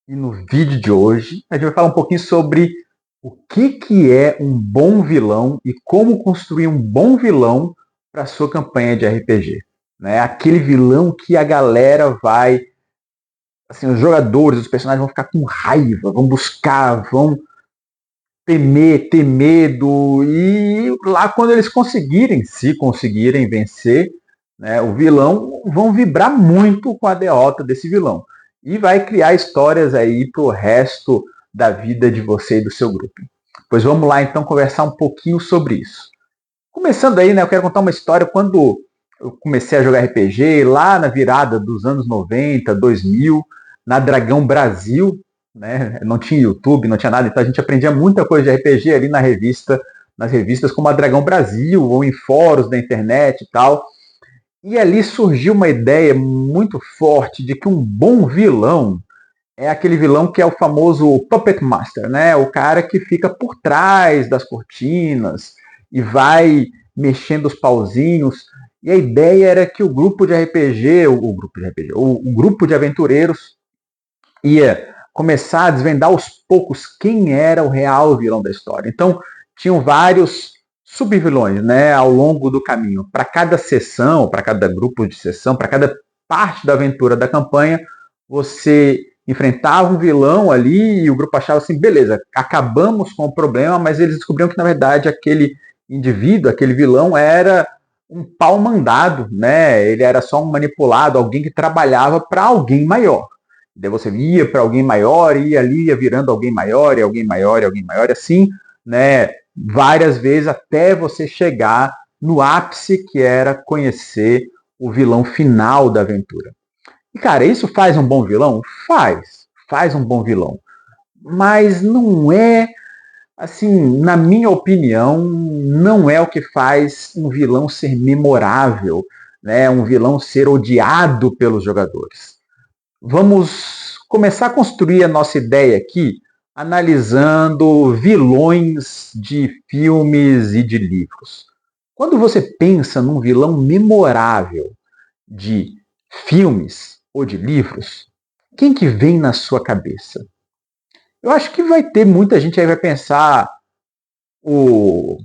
E no vídeo de hoje a gente vai falar um pouquinho sobre o que é um bom vilão e como construir um bom vilão para a sua campanha de RPG. Né? Aquele vilão que a galera vai, assim, os jogadores, os personagens vão ficar com raiva, vão buscar, vão temer, ter medo, e lá quando eles conseguirem, se conseguirem vencer, né, o vilão, vão vibrar muito com a derrota desse vilão. E vai criar histórias aí pro resto da vida de você e do seu grupo. Pois vamos lá então conversar um pouquinho sobre isso. Começando aí, né, eu quero contar uma história quando eu comecei a jogar RPG, lá na virada dos anos 90, 2000, na Dragão Brasil, né? Não tinha YouTube, não tinha nada, então a gente aprendia muita coisa de RPG ali na revista, nas revistas como a Dragão Brasil, ou em fóruns da internet e tal. E ali surgiu uma ideia muito forte de que um bom vilão é aquele vilão que é o famoso Puppet Master, né? O cara que fica por trás das cortinas e vai mexendo os pauzinhos. E a ideia era que o grupo de RPG, o grupo de aventureiros ia começar a desvendar aos poucos quem era o real vilão da história. Então, tinham vários subvilões, né, ao longo do caminho. Para cada sessão, para cada grupo de sessão, para cada parte da aventura da campanha, você enfrentava um vilão ali e o grupo achava assim, beleza, acabamos com o problema, mas eles descobriam que, na verdade, aquele indivíduo, aquele vilão, era um pau mandado, né? Ele era só um manipulado, alguém que trabalhava para alguém maior. Daí você ia para alguém maior e ali ia virando alguém maior, e alguém maior, e alguém maior, assim, né? Várias vezes até você chegar no ápice que era conhecer o vilão final da aventura. E, cara, isso faz um bom vilão? Faz um bom vilão. Mas não é, assim, na minha opinião, não é o que faz um vilão ser memorável, né? Um vilão ser odiado pelos jogadores. Vamos começar a construir a nossa ideia aqui analisando vilões de filmes e de livros. Quando você pensa num vilão memorável de filmes ou de livros, quem que vem na sua cabeça? Eu acho que vai ter muita gente aí vai pensar o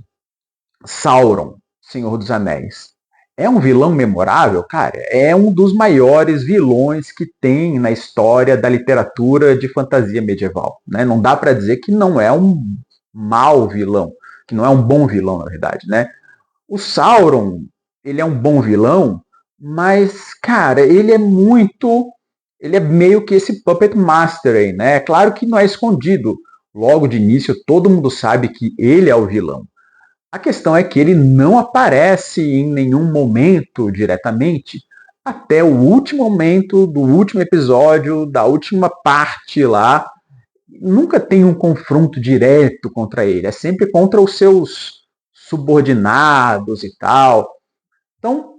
Sauron, Senhor dos Anéis. É um vilão memorável? Cara, é um dos maiores vilões que tem na história da literatura de fantasia medieval. Né? Não dá para dizer que não é um mau vilão, que não é um bom vilão, na verdade. Né? O Sauron, ele é um bom vilão, mas, cara, ele é muito. Ele é meio que esse Puppet Master aí, né? É claro que não é escondido. Logo de início, todo mundo sabe que ele é o vilão. A questão é que ele não aparece em nenhum momento diretamente até o último momento do último episódio, da última parte lá. Nunca tem um confronto direto contra ele, é sempre contra os seus subordinados e tal. Então,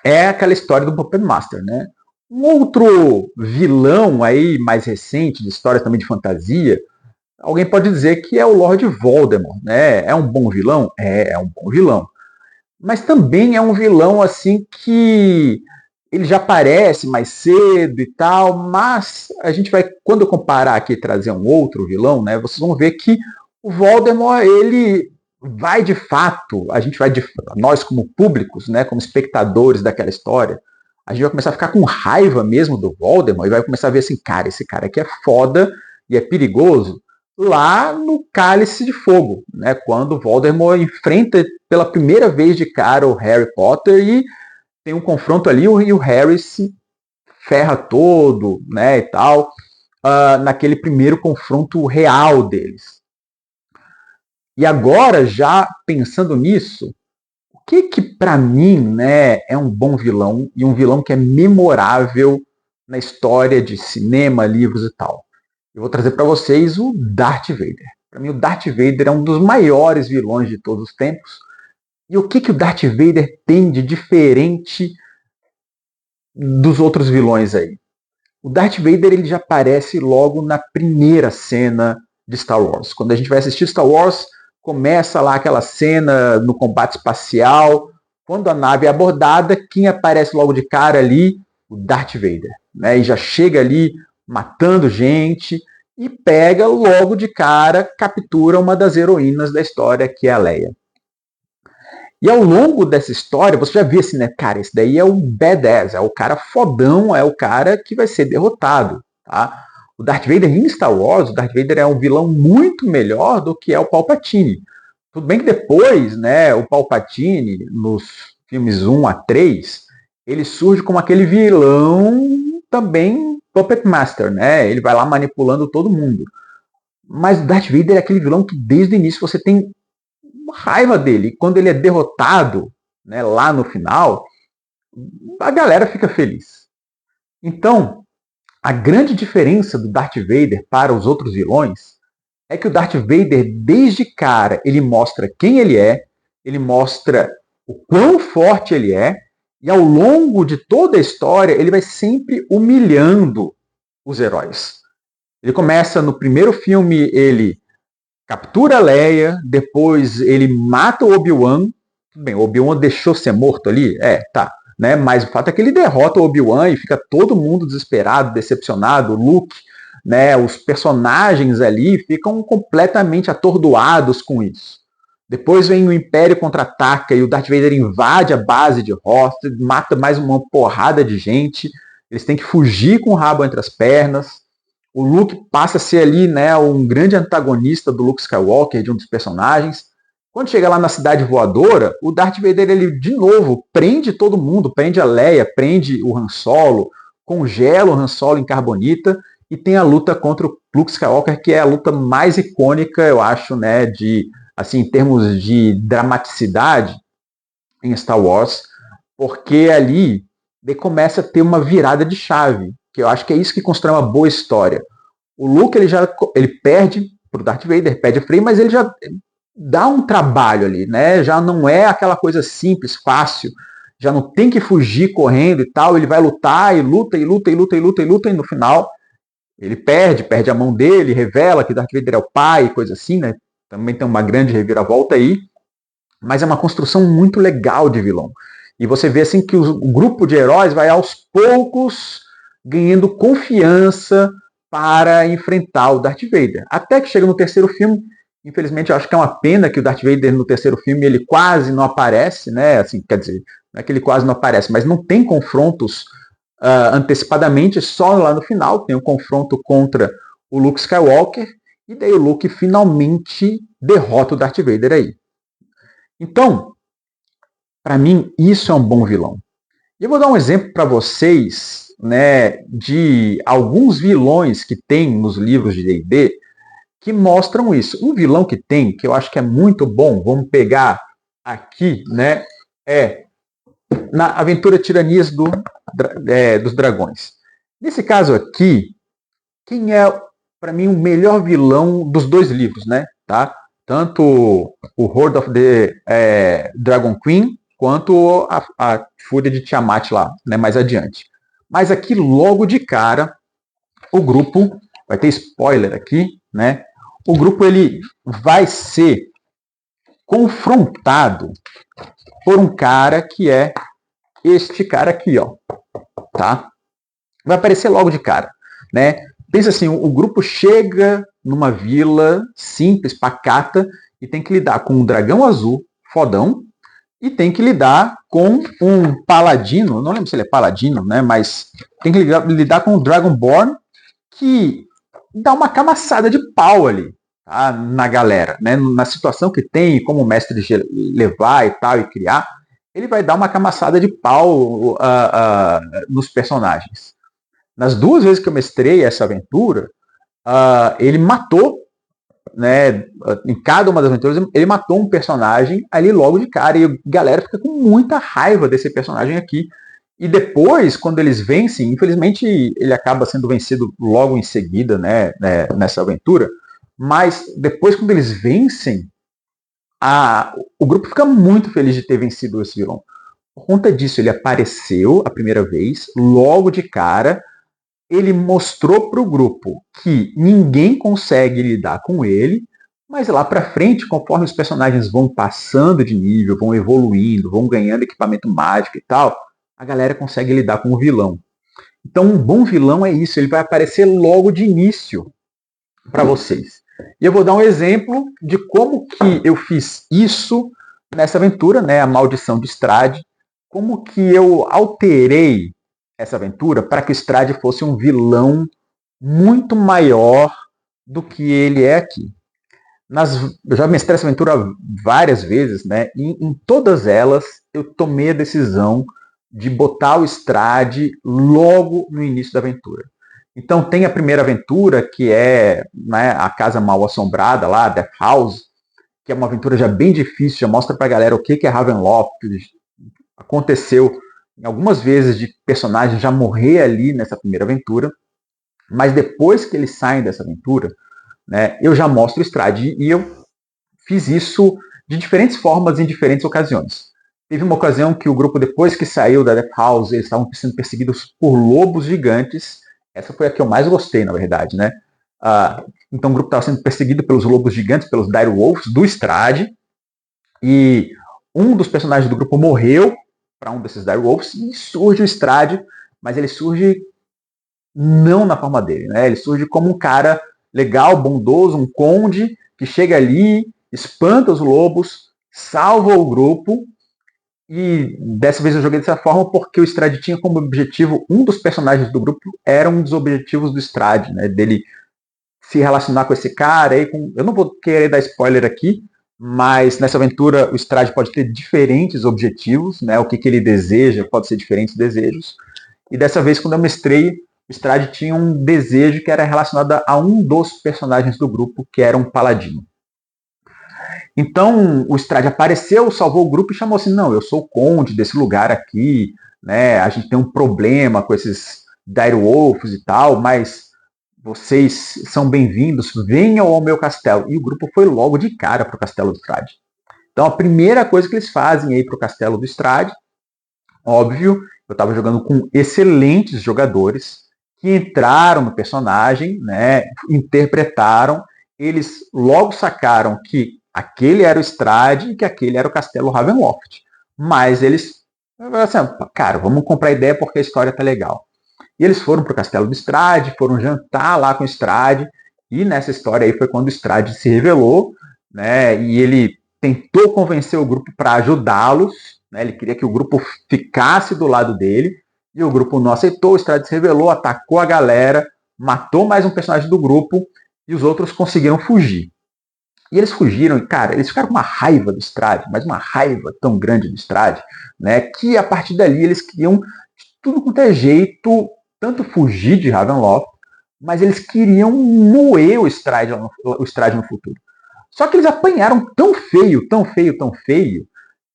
é aquela história do Puppet Master, né? Um outro vilão aí mais recente, de histórias também de fantasia, alguém pode dizer que é o Lord Voldemort, né? É um bom vilão? É um bom vilão. Mas também é um vilão assim que ele já aparece mais cedo e tal, mas a gente vai, quando eu comparar aqui e trazer um outro vilão, né, vocês vão ver que o Voldemort, ele vai de fato, a gente vai de nós como públicos, né, como espectadores daquela história, a gente vai começar a ficar com raiva mesmo do Voldemort e vai começar a ver assim, cara, esse cara aqui é foda e é perigoso, lá no Cálice de Fogo, né, quando Voldemort enfrenta pela primeira vez de cara o Harry Potter e tem um confronto ali e o Harry se ferra todo, né, e tal, naquele primeiro confronto real deles. E agora, já pensando nisso, o que para mim, né, é um bom vilão e um vilão que é memorável na história de cinema, livros e tal? Eu vou trazer para vocês o Darth Vader. Para mim, o Darth Vader é um dos maiores vilões de todos os tempos. E o que o Darth Vader tem de diferente dos outros vilões aí? O Darth Vader ele já aparece logo na primeira cena de Star Wars. Quando a gente vai assistir Star Wars, começa lá aquela cena no combate espacial. Quando a nave é abordada, quem aparece logo de cara ali? O Darth Vader. Né? E já chega ali matando gente, e pega logo de cara, captura uma das heroínas da história, que é a Leia. E ao longo dessa história, você já vê assim, né, cara, esse daí é o badass, é o cara fodão, é o cara que vai ser derrotado, tá? O Darth Vader em Star Wars, o Darth Vader é um vilão muito melhor do que é o Palpatine. Tudo bem que depois, né, o Palpatine, nos filmes 1 a 3, ele surge como aquele vilão também Puppet Master, né? Ele vai lá manipulando todo mundo. Mas o Darth Vader é aquele vilão que desde o início você tem raiva dele. E quando ele é derrotado, né, lá no final, a galera fica feliz. Então, a grande diferença do Darth Vader para os outros vilões é que o Darth Vader, desde cara, ele mostra quem ele mostra o quão forte ele é, e ao longo de toda a história, ele vai sempre humilhando os heróis. Ele começa no primeiro filme, ele captura a Leia, depois ele mata o Obi-Wan. Bem, o Obi-Wan deixou ser morto ali? Tá. Né? Mas o fato é que ele derrota o Obi-Wan e fica todo mundo desesperado, decepcionado. O Luke, né? Os personagens ali ficam completamente atordoados com isso. Depois vem o Império Contra-Ataca e o Darth Vader invade a base de Hoth, mata mais uma porrada de gente. Eles têm que fugir com o rabo entre as pernas. O Luke passa a ser ali, né, um grande antagonista do Luke Skywalker, de um dos personagens. Quando chega lá na Cidade Voadora, o Darth Vader, ele de novo prende todo mundo, prende a Leia, prende o Han Solo, congela o Han Solo em carbonita e tem a luta contra o Luke Skywalker, que é a luta mais icônica, eu acho, né, de, assim, em termos de dramaticidade em Star Wars, porque ali ele começa a ter uma virada de chave, que eu acho que é isso que constrói uma boa história. O Luke ele perde pro Darth Vader, perde a freio, mas ele já dá um trabalho ali, né? Já não é aquela coisa simples, fácil, já não tem que fugir correndo e tal, ele vai lutar e luta e luta e luta e luta e luta e no final ele perde a mão dele, revela que Darth Vader é o pai e coisa assim, né? Também tem uma grande reviravolta aí, mas é uma construção muito legal de vilão. E você vê assim que o grupo de heróis vai aos poucos ganhando confiança para enfrentar o Darth Vader. Até que chega no terceiro filme, infelizmente eu acho que é uma pena que o Darth Vader no terceiro filme ele quase não aparece, né? Assim, quer dizer, não é que ele quase não aparece, mas não tem confrontos antecipadamente, só lá no final tem um confronto contra o Luke Skywalker, e daí o Luke finalmente derrota o Darth Vader aí. Então, para mim, isso é um bom vilão. E eu vou dar um exemplo para vocês, né, de alguns vilões que tem nos livros de D&D que mostram isso. Um vilão que tem, que eu acho que é muito bom, vamos pegar aqui, né, é na Aventura Tiranias dos Dragões. Nesse caso aqui, quem é, para mim, o melhor vilão dos dois livros, né? Tá? Tanto o Horde of the Dragon Queen, quanto a Fúria de Tiamat lá, né, mais adiante. Mas aqui, logo de cara, o grupo, vai ter spoiler aqui, né? O grupo ele vai ser confrontado por um cara que é este cara aqui, ó, tá? Vai aparecer logo de cara, né? Pensa assim, o grupo chega numa vila simples, pacata, e tem que lidar com um dragão azul, fodão, e tem que lidar com um paladino, não lembro se ele é paladino, né? Mas tem que lidar com um Dragonborn que dá uma camaçada de pau ali, tá? Na galera, né? Na situação que tem, como o mestre levar e tal, e criar, ele vai dar uma camaçada de pau nos personagens. Nas duas vezes que eu mestrei essa aventura, ele matou, né, em cada uma das aventuras, ele matou um personagem ali logo de cara, e a galera fica com muita raiva desse personagem aqui. E depois, quando eles vencem, infelizmente ele acaba sendo vencido logo em seguida, né, nessa aventura, mas depois, quando eles vencem, o grupo fica muito feliz de ter vencido esse vilão. Por conta disso, ele apareceu a primeira vez, logo de cara, ele mostrou para o grupo que ninguém consegue lidar com ele, mas lá para frente, conforme os personagens vão passando de nível, vão evoluindo, vão ganhando equipamento mágico e tal, a galera consegue lidar com o vilão. Então, um bom vilão é isso, ele vai aparecer logo de início para vocês. E eu vou dar um exemplo de como que eu fiz isso nessa aventura, né, a Maldição de Strahd, como que eu alterei essa aventura para que o Strahd fosse um vilão muito maior do que ele é aqui. Eu já mestrei essa aventura várias vezes, né? E em todas elas eu tomei a decisão de botar o Strahd logo no início da aventura. Então tem a primeira aventura, que é, né, a Casa Mal Assombrada lá, Death House, que é uma aventura já bem difícil, já mostra pra galera o que é Ravenloft. Aconteceu algumas vezes de personagem já morrer ali nessa primeira aventura, mas depois que eles saem dessa aventura, né, eu já mostro o Strahd e eu fiz isso de diferentes formas em diferentes ocasiões. Teve uma ocasião que o grupo, depois que saiu da Death House, eles estavam sendo perseguidos por lobos gigantes. Essa foi a que eu mais gostei, na verdade, né? Então o grupo estava sendo perseguido pelos lobos gigantes, pelos Dire Wolves, do Strahd. E um dos personagens do grupo morreu para um desses Dire Wolves e surge o Strahd, mas ele surge não na forma dele, né? Ele surge como um cara legal, bondoso, um conde que chega ali, espanta os lobos, salva o grupo. E dessa vez eu joguei dessa forma porque o Strahd tinha como objetivo, um dos personagens do grupo era um dos objetivos do Strahd, né? Dele se relacionar com esse cara. Aí eu não vou querer dar spoiler aqui, mas nessa aventura o Strahd pode ter diferentes objetivos, né? O que ele deseja pode ser diferentes desejos. E dessa vez, quando eu mestrei, o Strahd tinha um desejo que era relacionado a um dos personagens do grupo, que era um paladino. Então, o Strahd apareceu, salvou o grupo e chamou assim, não, eu sou o conde desse lugar aqui, né? A gente tem um problema com esses Dire Wolves e tal, mas vocês são bem-vindos, venham ao meu castelo. E o grupo foi logo de cara para o castelo do Strahd. Então, a primeira coisa que eles fazem aí para o castelo do Strahd, óbvio, eu estava jogando com excelentes jogadores que entraram no personagem, né, interpretaram, eles logo sacaram que aquele era o Strahd e que aquele era o Castelo Ravenloft. Mas eles, assim, cara, vamos comprar ideia porque a história tá legal. E eles foram para o Castelo do Strahd, foram jantar lá com o Strahd, e nessa história aí foi quando o Strahd se revelou, né, e ele tentou convencer o grupo para ajudá-los, né, ele queria que o grupo ficasse do lado dele, e o grupo não aceitou, o Strahd se revelou, atacou a galera, matou mais um personagem do grupo, e os outros conseguiram fugir. E eles fugiram, e, cara, eles ficaram com uma raiva do Strahd, mas uma raiva tão grande do Strahd, né, que a partir dali eles queriam de tudo quanto é jeito, tanto fugir de Ravenloft, mas eles queriam moer o Strahd no futuro. Só que eles apanharam tão feio, tão feio, tão feio,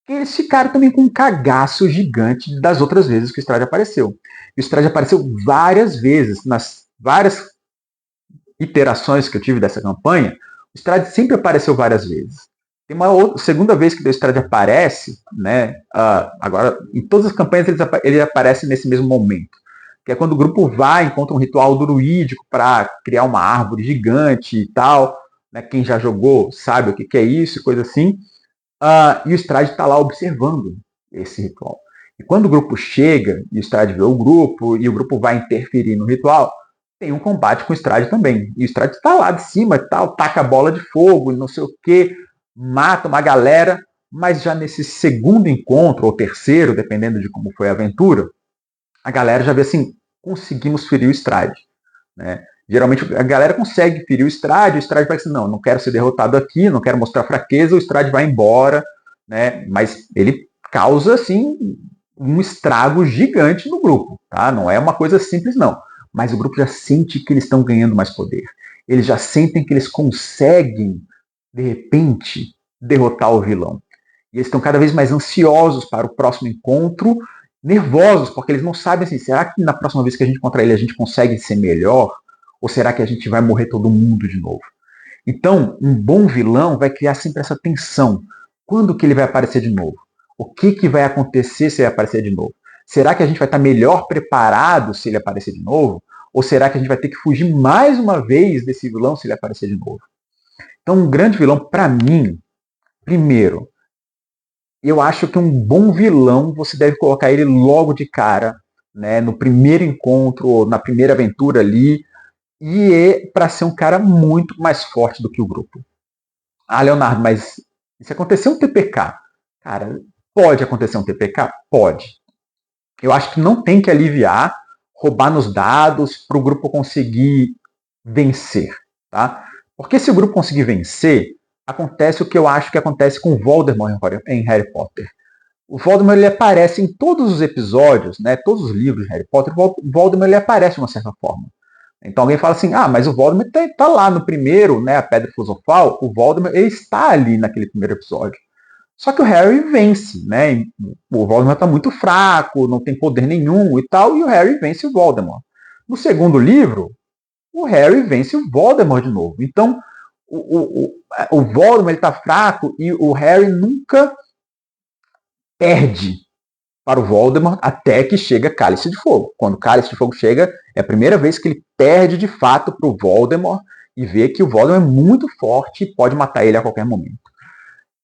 que eles ficaram também com um cagaço gigante das outras vezes que o Strahd apareceu. E o Strahd apareceu várias vezes, nas várias iterações que eu tive dessa campanha, o Strahd sempre apareceu várias vezes. Tem uma outra, segunda vez que o Strahd aparece, né? Agora, em todas as campanhas ele aparece nesse mesmo momento. Que é quando o grupo vai, encontra um ritual druídico para criar uma árvore gigante e tal. Né, quem já jogou sabe o que é isso, coisa assim. E o Strahd está lá observando esse ritual. E quando o grupo chega, e o Strahd vê o grupo, e o grupo vai interferir no ritual, tem um combate com o Strahd também. E o Strahd está lá de cima e tal, taca a bola de fogo, não sei o que, mata uma galera, mas já nesse segundo encontro, ou terceiro, dependendo de como foi a aventura, a galera já vê assim, conseguimos ferir o Strahd. Né? Geralmente a galera consegue ferir o Strahd vai assim, não quero ser derrotado aqui, não quero mostrar fraqueza, o Strahd vai embora, né? Mas ele causa, assim, um estrago gigante no grupo, tá? Não é uma coisa simples, não. Mas o grupo já sente que eles estão ganhando mais poder. Eles já sentem que eles conseguem, de repente, derrotar o vilão. E eles estão cada vez mais ansiosos para o próximo encontro, nervosos, porque eles não sabem assim, será que na próxima vez que a gente encontrar ele a gente consegue ser melhor? Ou será que a gente vai morrer todo mundo de novo? Então, um bom vilão vai criar sempre essa tensão. Quando que ele vai aparecer de novo? O que vai acontecer se ele aparecer de novo? Será que a gente vai estar melhor preparado se ele aparecer de novo? Ou será que a gente vai ter que fugir mais uma vez desse vilão se ele aparecer de novo? Então, um grande vilão, para mim, primeiro, eu acho que um bom vilão, você deve colocar ele logo de cara né, no primeiro encontro, ou na primeira aventura ali, e é para ser um cara muito mais forte do que o grupo. Ah, Leonardo, mas se acontecer um TPK, cara, pode acontecer um TPK? Pode. Eu acho que não tem que aliviar, roubar nos dados para o grupo conseguir vencer, tá? Porque se o grupo conseguir vencer, acontece o que eu acho que acontece com o Voldemort em Harry Potter. O Voldemort ele aparece em todos os episódios, né? Todos os livros de Harry Potter, o Voldemort ele aparece de uma certa forma. Então alguém fala assim, mas o Voldemort está lá no primeiro, né? A Pedra Filosofal, o Voldemort ele está ali naquele primeiro episódio. Só que o Harry vence, né? O Voldemort está muito fraco, não tem poder nenhum e tal, e o Harry vence o Voldemort. No segundo livro, o Harry vence o Voldemort de novo. Então, o Voldemort está fraco e o Harry nunca perde para o Voldemort até que chega Cálice de Fogo. Quando Cálice de Fogo chega, é a primeira vez que ele perde de fato para o Voldemort e vê que o Voldemort é muito forte e pode matar ele a qualquer momento.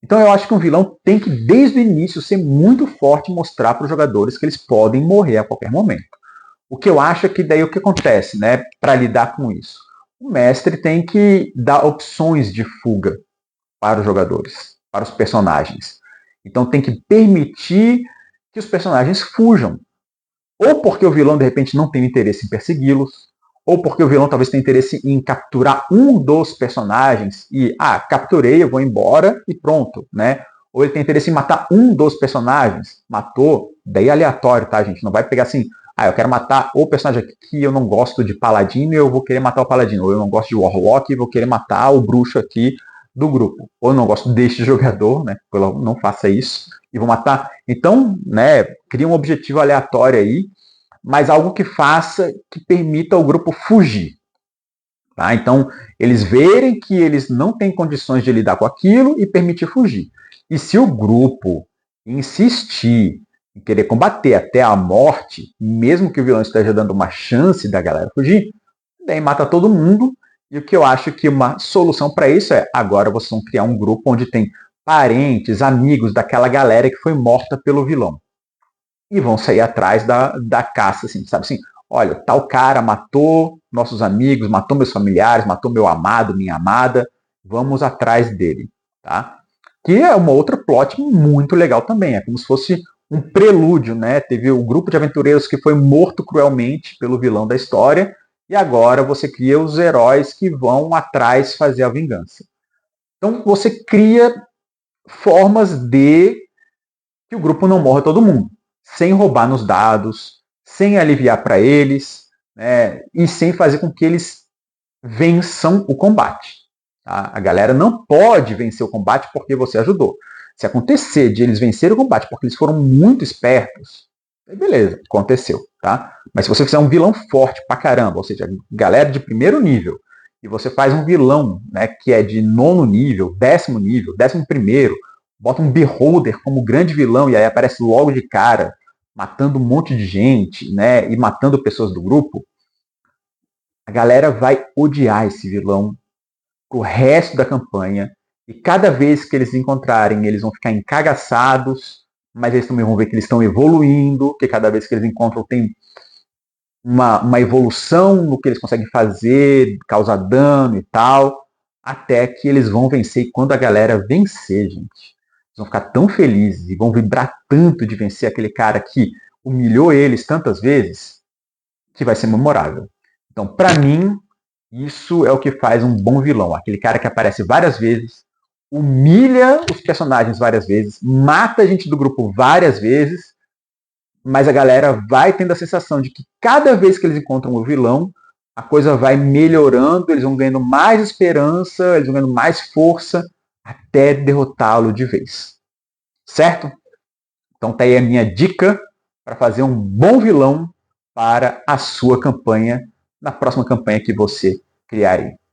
Então eu acho que um vilão tem que, desde o início, ser muito forte e mostrar para os jogadores que eles podem morrer a qualquer momento. O que eu acho é que daí o que acontece, né, para lidar com isso? O mestre tem que dar opções de fuga para os jogadores, para os personagens. Então tem que permitir que os personagens fujam. Ou porque o vilão, de repente, não tem interesse em persegui-los, ou porque o vilão talvez tenha interesse em capturar um dos personagens e, capturei, eu vou embora e pronto, né? Ou ele tem interesse em matar um dos personagens, matou, daí é aleatório, tá, gente? Não vai pegar assim, eu quero matar o personagem aqui que eu não gosto de paladino e eu vou querer matar o paladino. Ou eu não gosto de warlock e vou querer matar o bruxo aqui do grupo. Ou eu não gosto deste jogador, né? Não faça isso e vou matar. Então, né, cria um objetivo aleatório aí, mas algo que faça, que permita ao grupo fugir. Tá? Então, eles verem que eles não têm condições de lidar com aquilo e permitir fugir. E se o grupo insistir em querer combater até a morte, mesmo que o vilão esteja dando uma chance da galera fugir, daí mata todo mundo. E o que eu acho que uma solução para isso é, agora vocês vão criar um grupo onde tem parentes, amigos daquela galera que foi morta pelo vilão. E vão sair atrás da caça, assim, sabe assim, olha, tal cara matou nossos amigos, matou meus familiares, matou meu amado, minha amada, vamos atrás dele, tá? Que é uma outra plot muito legal também, é como se fosse um prelúdio, né? Teve o grupo de aventureiros que foi morto cruelmente pelo vilão da história, e agora você cria os heróis que vão atrás fazer a vingança. Então você cria formas de que o grupo não morra todo mundo, sem roubar nos dados, sem aliviar para eles, né, e sem fazer com que eles vençam o combate. Tá? A galera não pode vencer o combate porque você ajudou. Se acontecer de eles vencerem o combate porque eles foram muito espertos, aí beleza, aconteceu. Tá? Mas se você fizer um vilão forte pra caramba, ou seja, galera de primeiro nível, e você faz um vilão, né, que é de nono nível, 11º, bota um Beholder como grande vilão e aí aparece logo de cara, matando um monte de gente, né, e matando pessoas do grupo, a galera vai odiar esse vilão pro resto da campanha. E cada vez que eles encontrarem, eles vão ficar encagaçados, mas eles também vão ver que eles estão evoluindo, que cada vez que eles encontram tem uma evolução no que eles conseguem fazer, causar dano e tal, até que eles vão vencer. E quando a galera vencer, gente, eles vão ficar tão felizes e vão vibrar tanto de vencer aquele cara que humilhou eles tantas vezes, que vai ser memorável. Então, para mim, isso é o que faz um bom vilão. Aquele cara que aparece várias vezes, humilha os personagens várias vezes, mata a gente do grupo várias vezes, mas a galera vai tendo a sensação de que cada vez que eles encontram o vilão, a coisa vai melhorando, eles vão ganhando mais esperança, eles vão ganhando mais força, até derrotá-lo de vez. Certo? Então tá aí a minha dica para fazer um bom vilão para a sua campanha, na próxima campanha que você criar aí.